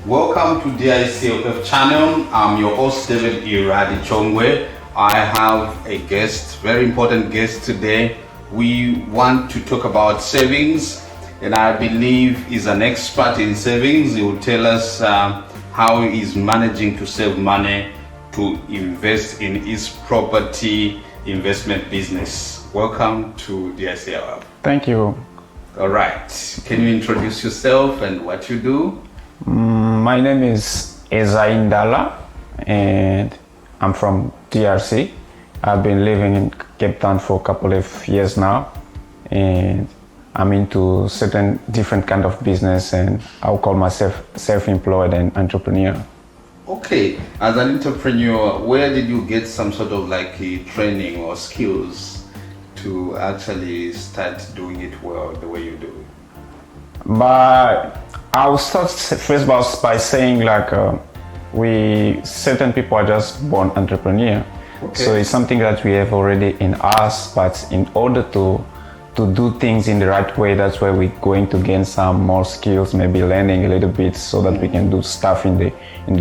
Welcome to the ICOF channel. I'm your host David Iradi Chongwe. I have a guest, very important guest today. We want to talk about savings, and I believe he's an expert in savings. He will tell us how he's managing to save money to invest in his property investment business. Welcome to the ICOF. Thank you. All right. Can you introduce yourself and what you do? My name is Esai Ndala and I'm from DRC. I've been living in Cape Town for a couple of years now, and I'm into certain different kind of business, and I'll call myself self-employed and entrepreneur. Okay, as an entrepreneur, where did you get some sort of like a training or skills to actually start doing it well the way you do it? But I'll start first by saying certain people are just born entrepreneur. Okay. So it's something that we have already in us, but in order to do things in the right way, that's where we're going to gain some more skills, maybe learning a little bit so that we can do stuff in the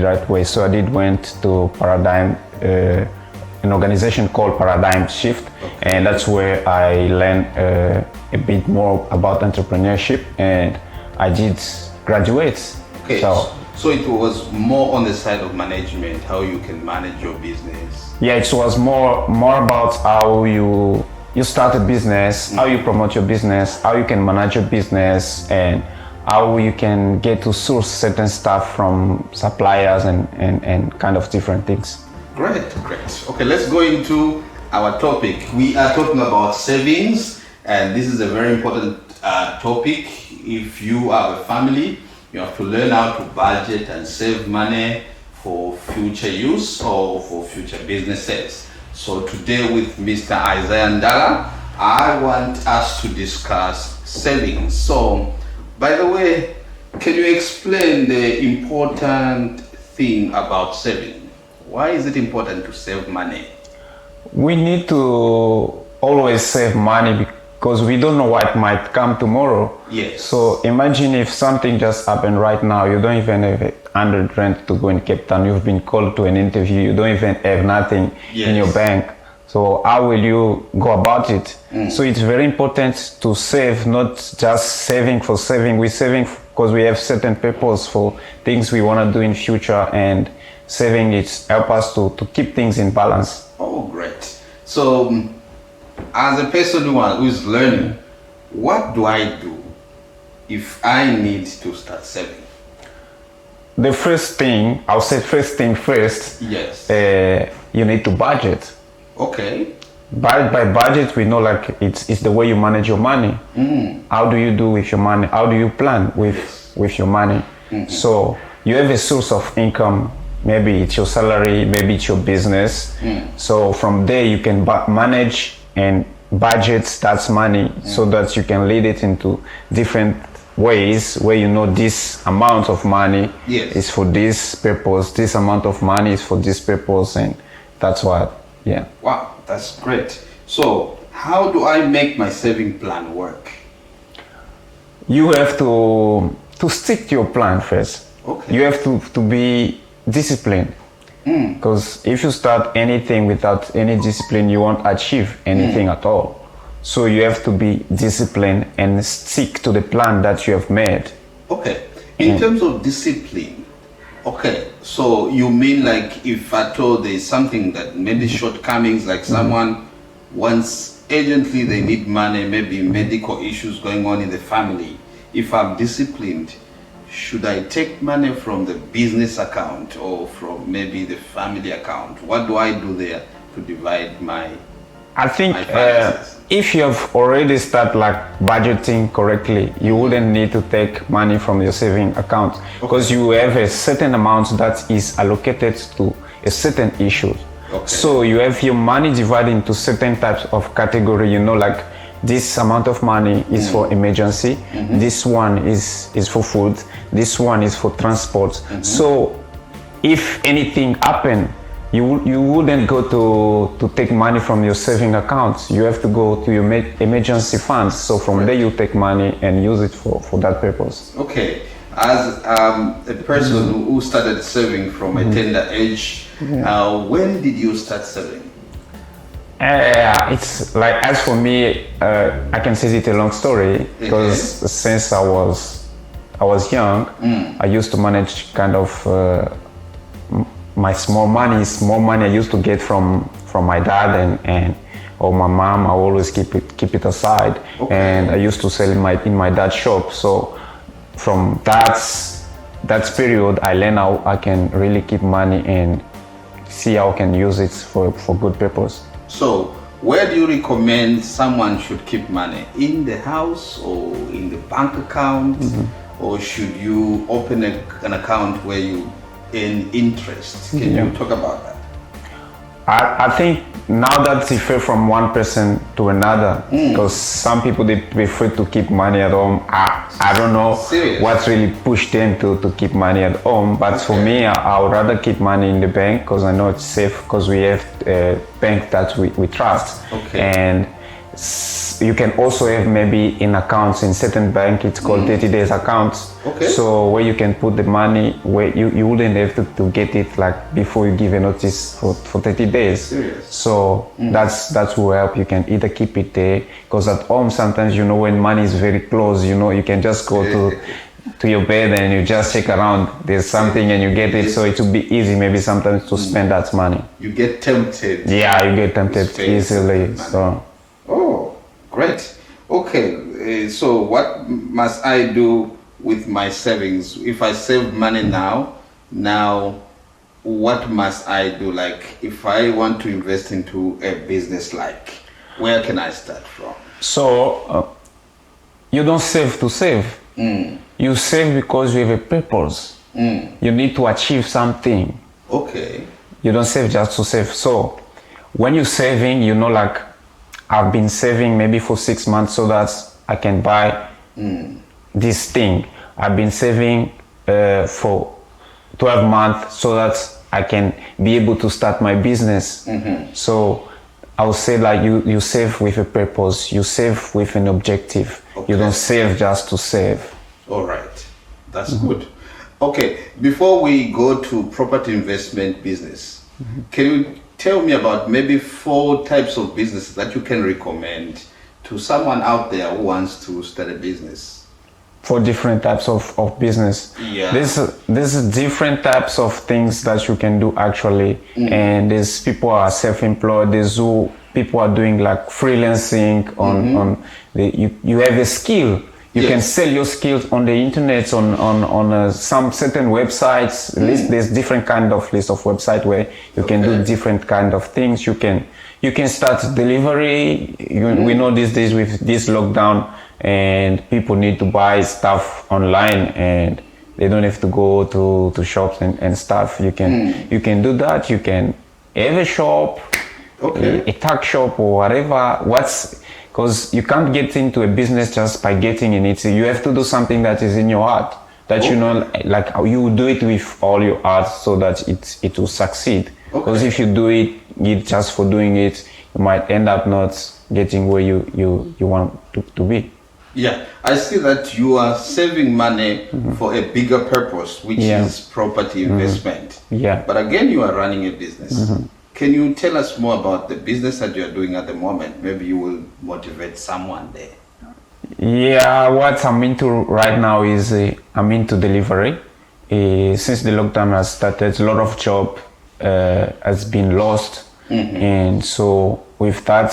right way. So I went to Paradigm, an organization called Paradigm Shift, and that's where I learned a bit more about entrepreneurship, and I did graduate. Okay, so it was more on the side of management, how you can manage your business. Yeah, it was more about how you start a business, how you promote your business, how you can manage your business, and how you can get to source certain stuff from suppliers and kind of different things. Great. Okay, let's go into our topic. We are talking about savings, and this is a very important topic. If you have a family, you have to learn how to budget and save money for future use or for future businesses. So today with Mr. Esai Ndala, I want us to discuss savings. So, by the way, can you explain the important thing about saving? Why is it important to save money? We need to always save money because we don't know what might come tomorrow. Yes. So imagine if something just happened right now, you don't even have 100 rand to go in Cape Town, you've been called to an interview, you don't even have nothing in your bank. So how will you go about it? So it's very important to save, not just saving for saving. We're saving because we have certain purpose for things we want to do in future, and saving it help us to keep things in balance. Oh, great. So as a person who is learning, what do I do if I need to start saving? The first thing, I'll say first thing first. Yes. You need to budget. Okay. By budget, we know it's the way you manage your money. How do you do with your money? How do you plan with your money? So you have a source of income. Maybe it's your salary, maybe it's your business. So from there you can manage and budget that money so that you can lead it into different ways where you know this amount of money is for this purpose, this amount of money is for this purpose, and that's what, yeah. Wow, that's great. So how do I make my saving plan work? You have to stick to your plan first. Okay. You have to be disciplined. Because if you start anything without any discipline, you won't achieve anything at all. So you have to be disciplined and stick to the plan that you have made. Okay. In terms of discipline, okay, so you mean like if at all there's something that maybe shortcomings, like someone wants urgently, they need money, maybe medical issues going on in the family. If I'm disciplined, should I take money from the business account or from maybe the family account? What do I do there to divide my I think finances? If you have already started budgeting correctly, you wouldn't need to take money from your saving account because you have a certain amount that is allocated to a certain issue. Okay. So you have your money divided into certain types of category, this amount of money is for emergency, this one is for food, this one is for transport. So if anything happen, you wouldn't go to take money from your saving accounts. You have to go to your emergency funds. So from there you take money and use it for that purpose. Okay. as a person who started saving from a tender age, when did you start saving? It's like, as for me, I can say it's a long story because since I was young, I used to manage kind of my small money I used to get from my dad and or my mom. I always keep it aside, and I used to sell in my dad's shop. So from that period, I learned how I can really keep money and see how I can use it for good purpose. So, where do you recommend someone should keep money? In the house or in the bank account? Or should you open an account where you earn interest? Can you talk about that? I think now that's different from one person to another, because some people, they prefer to keep money at home. I don't know what's really pushed them to keep money at home, but for me, I would rather keep money in the bank because I know it's safe, because we have a bank that we trust. And you can also have maybe in accounts in certain bank, it's called 30 days accounts. So where you can put the money where you wouldn't have to get it like before you give a notice for 30 days. So that's will help. You can either keep it there, because at home sometimes, you know, when money is very close, you know, you can just go to your bed and you just check around, there's something and you get it. So it will be easy maybe sometimes to spend that money. You get tempted. Yeah, you get tempted easily. So. Oh, great. Okay, so what must I do with my savings? If I save money now, what must I do? Like, if I want to invest into a business, like, where can I start from? So, you don't save to save. You save because you have a purpose. You need to achieve something. Okay. You don't save just to save. So, when you're saving, you know, like, I've been saving maybe for 6 months so that I can buy this thing. I've been saving for 12 months so that I can be able to start my business. So I would say, like, you save with a purpose, you save with an objective. You don't save just to save. All right, that's good. Okay, before we go to property investment business, can you tell me about maybe 4 types of businesses that you can recommend to someone out there who wants to start a business? 4 different types of business. Yeah. This is different types of things that you can do actually. And there's people are self-employed. There's people are doing like freelancing on you have a skill. You can sell your skills on the internet, on some certain websites. There's different kind of list of websites where you can do different kind of things. You can start delivery. We know these days with this lockdown, and people need to buy stuff online, and they don't have to go to shops and stuff. You can do that. You can have a shop, a tuck shop or whatever. Because you can't get into a business just by getting in it. So you have to do something that is in your heart, that you know, like you do it with all your heart so that it will succeed. Because if you do it just for doing it, you might end up not getting where you want to be. Yeah, I see that you are saving money for a bigger purpose, which is property investment. Yeah. But again, you are running a business. Can you tell us more about the business that you're doing at the moment? Maybe you will motivate someone there. Yeah, what I'm into right now is I'm into delivery. Since the lockdown has started, a lot of job has been lost. And so with that,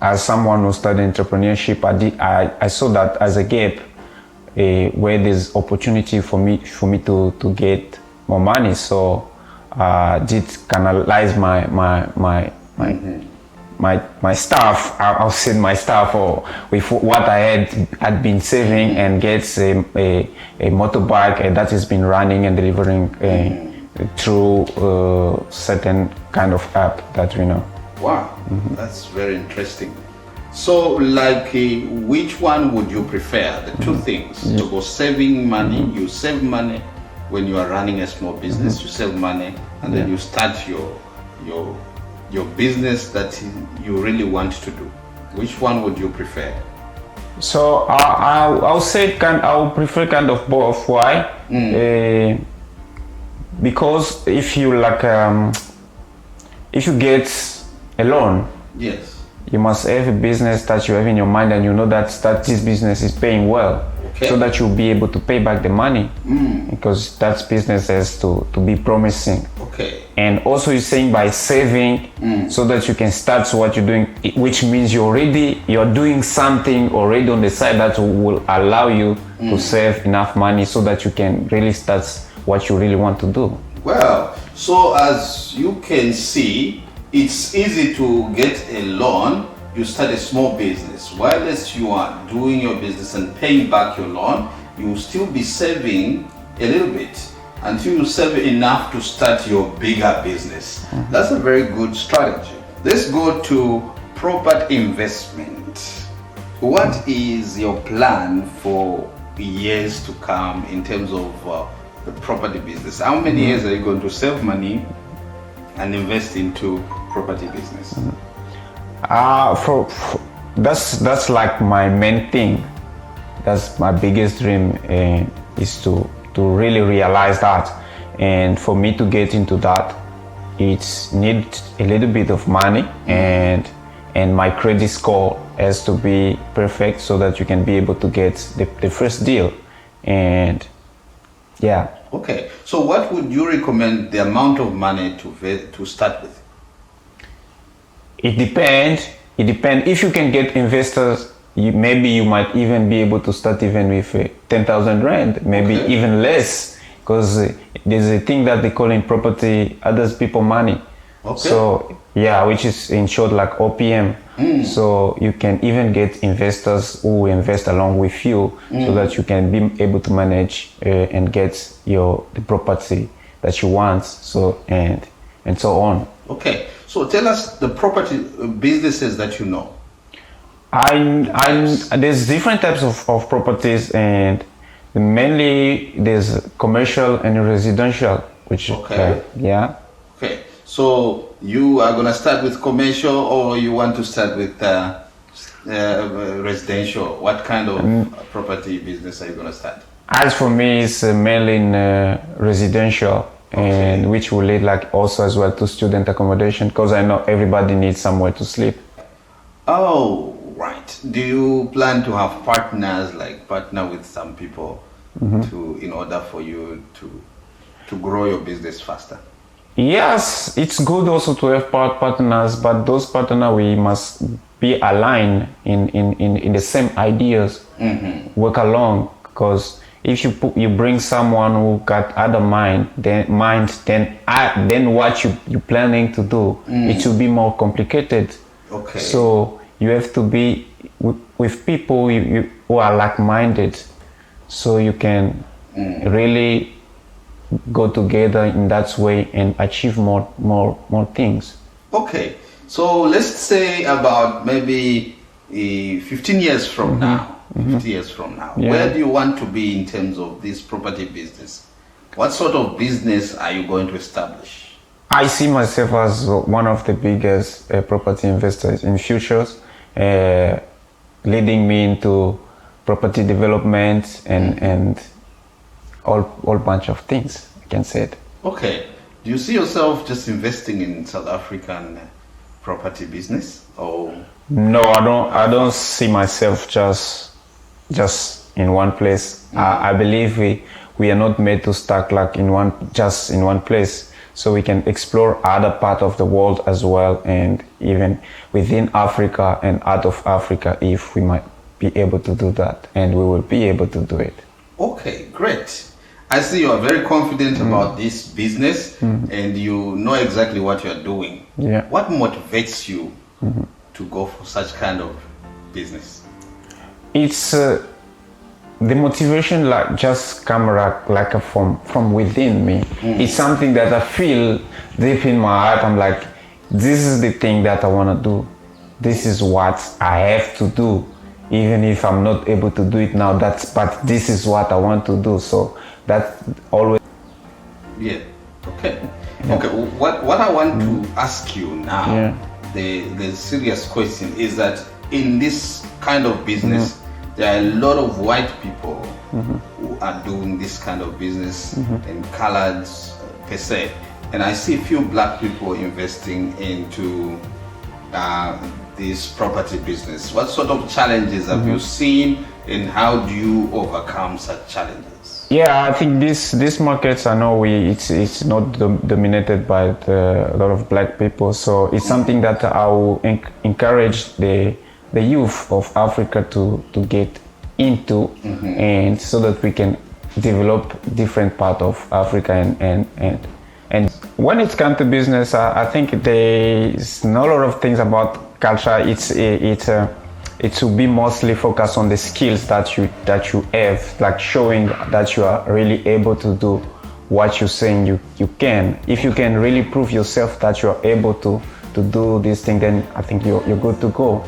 as someone who studied entrepreneurship, I saw that as a gap where there's opportunity for me to get more money. So did canalize my staff. I'll send my staff or with what I had been saving and get a motorbike that has been running and delivering through certain kind of app that we know. Wow, that's very interesting. So, like, which one would you prefer? The 2 things. To go saving money, you save money when you are running a small business, you save money, and then you start your business that you really want to do. Which one would you prefer? So I'll say I'll prefer kind of both. Why? Because if you if you get a loan, Yes. you must have a business that you have in your mind, and you know that this business is paying well, Okay. so that you'll be able to pay back the money, because that business has to be promising. Okay. And also you're saying by saving, so that you can start what you're doing, which means you're doing something already on the side that will allow you to save enough money so that you can really start what you really want to do. Well, so as you can see, it's easy to get a loan. You start a small business. While as you are doing your business and paying back your loan, you will still be saving a little bit until you save enough to start your bigger business. That's a very good strategy. Let's go to property investment. What is your plan for years to come in terms of the property business? How many years are you going to save money and invest into property business? That's like my main thing. That's my biggest dream, is to really realize that. And for me to get into that, it needs a little bit of money, and my credit score has to be perfect so that you can be able to get the first deal. And yeah. Okay, so what would you recommend the amount of money to start with? It depends. If you can get investors, maybe you might even be able to start even with 10,000 rand, maybe even less, because there's a thing that they call in property others people money. Okay. So yeah, which is in short like OPM. So you can even get investors who invest along with you, so that you can be able to manage and get the property that you want. So and so on. Okay, so tell us the property businesses that you know. There's different types of properties, and mainly there's commercial and residential, which yeah. Okay, so you are gonna start with commercial, or you want to start with residential? What kind of property business are you gonna start? As for me, it's mainly in residential, and which will lead like also as well to student accommodation, because I know everybody needs somewhere to sleep. Oh, right. Do you plan to have partners, like partner with some people, in order for you to grow your business faster? Yes, it's good also to have partners, but those partners, we must be aligned in the same ideas, work along, because if you bring someone who got other mind, then what you planning to do, it will be more complicated. Okay. So you have to be with people who are like-minded, so you can really go together in that way and achieve more things. Okay, so let's say about maybe 15 years from now. 50 years from now, where do you want to be in terms of this property business? What sort of business are you going to establish? I see myself as one of the biggest property investors in futures, leading me into property development and all bunch of things, I can say it. Okay, do you see yourself just investing in South African property business, or? No, I don't see myself just in one place. I believe we are not made to stuck like in one place, so we can explore other part of the world as well, and even within Africa and out of Africa, if we might be able to do that, and we will be able to do it. Okay, great. I see you are very confident about this business, and you know exactly what you are doing. Yeah. What motivates you to go for such kind of business? It's the motivation like just come like from within me. It's something that I feel deep in my heart. I'm like, this is the thing that I want to do. This is what I have to do, even if I'm not able to do it now. But this is what I want to do. So that's always. Yeah. Okay. Yeah. Okay. What I want to ask you now, the serious question is that in this kind of business, there are a lot of white people who are doing this kind of business in colors per se, and I see few black people investing into this property business. What sort of challenges have you seen, and how do you overcome such challenges? Yeah, I think these markets, I know it's not dominated by a lot of black people, so it's something that I will encourage the youth of Africa to get into, and so that we can develop different part of Africa and when it comes to business, I think there's not a lot of things about culture. It will be mostly focused on the skills that you have, like showing that you are really able to do what you're saying you can. If you can really prove yourself that you are able to do this thing, then I think you're good to go.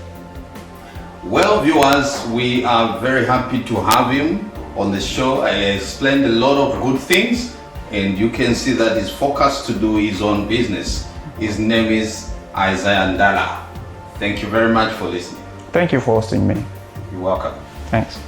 Well, viewers, we are very happy to have him on the show. I explained a lot of good things, and you can see that he's focused to do his own business. His name is Esai Ndala. Thank you very much for listening. Thank you for hosting me. You're welcome. Thanks.